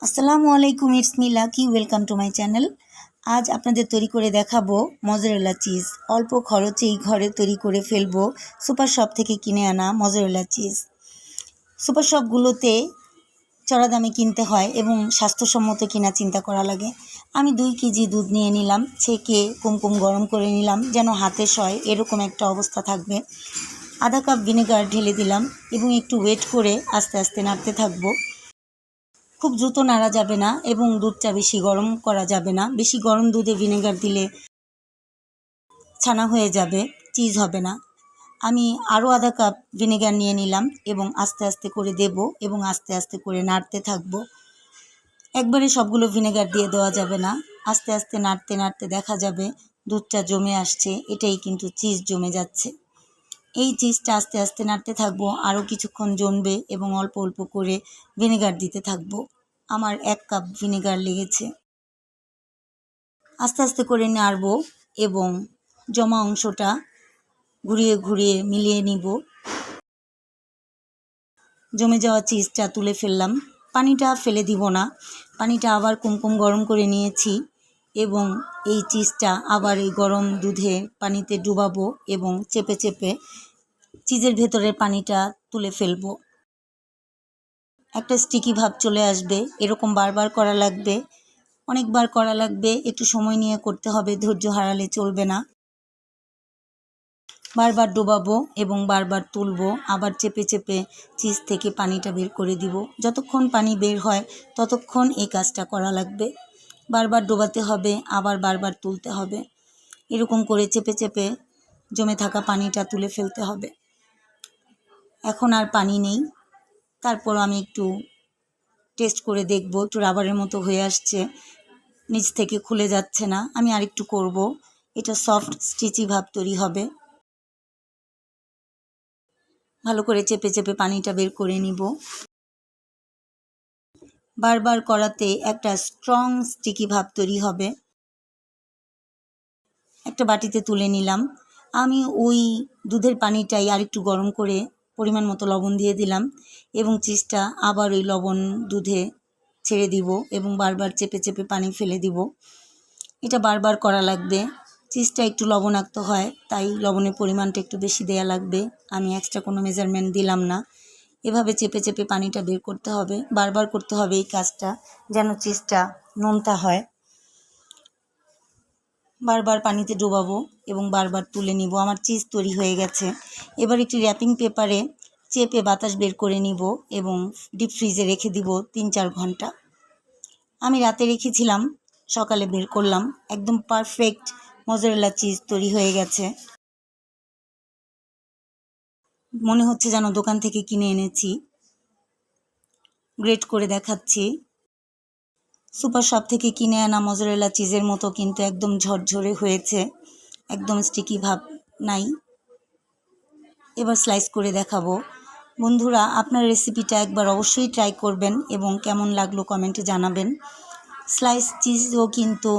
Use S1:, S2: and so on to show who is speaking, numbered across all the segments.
S1: আসসালামু আলাইকুম, it's me lucky. Welcome to my channel. আজ আপনাদের তৈরি করে দেখাবো মজারেলা চিজ। অল্প খরচেই ঘরে তৈরি করে ফেলবো সুপার শপ থেকে কিনে আনা মজারেলা চিজ। সুপার শপগুলোতে চড়া দামে কিনতে হয় এবং স্বাস্থ্যসম্মত কিনা চিন্তা করা লাগে। আমি 2 কেজি দুধ নিয়ে নিলাম, ছেঁকে কুমকুম গরম করে নিলাম যেন হাতে সয় এরকম একটা অবস্থা থাকবে। আধা কাপ ভিনেগার ঢেলে দিলাম এবং একটু ওয়েট করে আস্তে আস্তে নাড়তে থাকবো। খুব দ্রুত নাড়া যাবে না এবং দুধটা বেশি গরম করা যাবে না। বেশি গরম দুধে ভিনেগার দিলে ছানা হয়ে যাবে, চিজ হবে না। আমি আরও আধা কাপ ভিনেগার নিয়ে নিলাম এবং আস্তে আস্তে করে দেব এবং আস্তে আস্তে করে নাড়তে থাকবো। একবারে সবগুলো ভিনেগার দিয়ে দেওয়া যাবে না। আস্তে আস্তে নাড়তে নাড়তে দেখা যাবে দুধটা জমে আসছে, এটাই কিন্তু চিজ জমে যাচ্ছে। এই চিজটা আস্তে আস্তে নাড়তে থাকবো, আরও কিছুক্ষণ জমবে এবং অল্প অল্প করে ভিনেগার দিতে থাকবো। আমার 1 কাপ ভিনেগার লেগেছে। আস্তে আস্তে করে নাড়ব এবং জমা অংশটা ঘুরিয়ে ঘুরিয়ে মিলিয়ে নিব। জমে যাওয়া চিজটা তুলে ফেললাম। পানিটা ফেলে দিব না, পানিটা আবার কুমকুম গরম করে নিয়েছি এবং এই চিজটা আবার এই গরম দুধে পানিতে ডুবাবো এবং চেপে চেপে চিজের ভেতরের পানিটা তুলে ফেলবো। একটা স্টিকি ভাব চলে আসবে, এরকম বারবার করা লাগবে, অনেকবার করা লাগবে, একটু সময় নিয়ে করতে হবে, ধৈর্য হারালে চলবে না। বারবার ডোবাবো এবং বারবার তুলবো, আবার চেপে চেপে চিজ থেকে পানিটা বের করে দিব। যতক্ষণ পানি বের হয় ততক্ষণ এই কাজটা করা লাগবে। বারবার ডোবাতে হবে, আবার বারবার তুলতে হবে। এরকম করে চেপে চেপে জমে থাকা পানিটা তুলে ফেলতে হবে। এখন আর পানি নেই। তারপর আমি একটু টেস্ট করে দেখব, একটু রাবারের মতো হয়ে আসছে, নিচ থেকে খুলে যাচ্ছে না। আমি আরেকটু করব, এটা সফট স্টিচি ভাব তৈরি হবে। ভালো করে চেপে চেপে পানিটা বের করে নিব। বারবার করাতে একটা স্ট্রং স্টিকি ভাব তৈরি হবে। একটা বাটিতে তুলে নিলাম। আমি ওই দুধের পানিটাই আরেকটু গরম করে পরিমাণ মতো লবণ দিয়ে দিলাম এবং চিজটা আবার ওই লবণ দুধে ছেড়ে দিব এবং বারবার চেপে চেপে পানি ফেলে দিব। এটা বারবার করা লাগবে। চিজটা একটু লবণাক্ত হয়, তাই লবণের পরিমাণটা একটু বেশি দেয়া লাগবে। আমি এক্সট্রা কোনো মেজারমেন্ট দিলাম না। এভাবে চেপে চেপে পানিটা বের করতে হবে, বারবার করতে হবে এই কাজটা যেন চিজটা নোনতা হয়। বারবার পানিতে ডোবাবো এবং বারবার তুলে নিব। আমার চিজ তৈরি হয়ে গেছে। এবার একটি র্যাপিং পেপারে চেপে বাতাস বের করে নিব এবং ডিপ ফ্রিজে রেখে দিব 3-4 ঘন্টা। আমি রাতে রেখেছিলাম, সকালে বের করলাম। একদম পারফেক্ট মজারেলা চিজ তৈরি হয়ে গেছে। মনে হচ্ছে যেন দোকান থেকে কিনে এনেছি। গ্রেট করে দেখাচ্ছি। সুপার শপ থেকে কিনে আনা মজারেলা চিজের মতো কিন্তু একদম ঝরঝরে হয়েছে, একদম স্টিকি ভাব নাই। এবার স্লাইস করে দেখাবো। বন্ধুরা, আপনার রেসিপিটা একবার অবশ্যই ট্রাই করবেন এবং কেমন লাগলো কমেন্টে জানাবেন। স্লাইস চিজও কিন্তু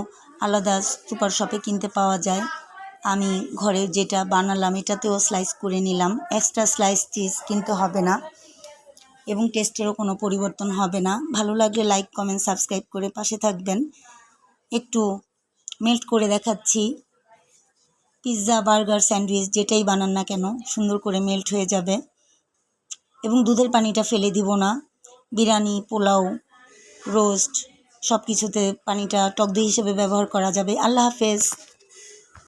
S1: আলাদা সুপার শপে কিনতে পাওয়া যায়। আমি ঘরে যেটা বানালাম এটাতেও স্লাইস করে নিলাম। এক্সট্রা স্লাইস চিজ কিনতে হবে না এবং টেস্টেরও কোনো পরিবর্তন হবে না। ভালো লাগলে লাইক, কমেন্ট, সাবস্ক্রাইব করে পাশে থাকবেন। একটু মেল্ট করে দেখাচ্ছি। পিৎজা, বার্গার, স্যান্ডউইচ যেটাই বানান না কেন সুন্দর করে মেল্ট হয়ে যাবে এবং দুধের পানিটা ফেলে দিব না। বিরিয়ানি, পোলাও, রোস্ট সব কিছুতে পানিটা টক দই হিসেবে ব্যবহার করা যাবে। আল্লাহ হাফেজ।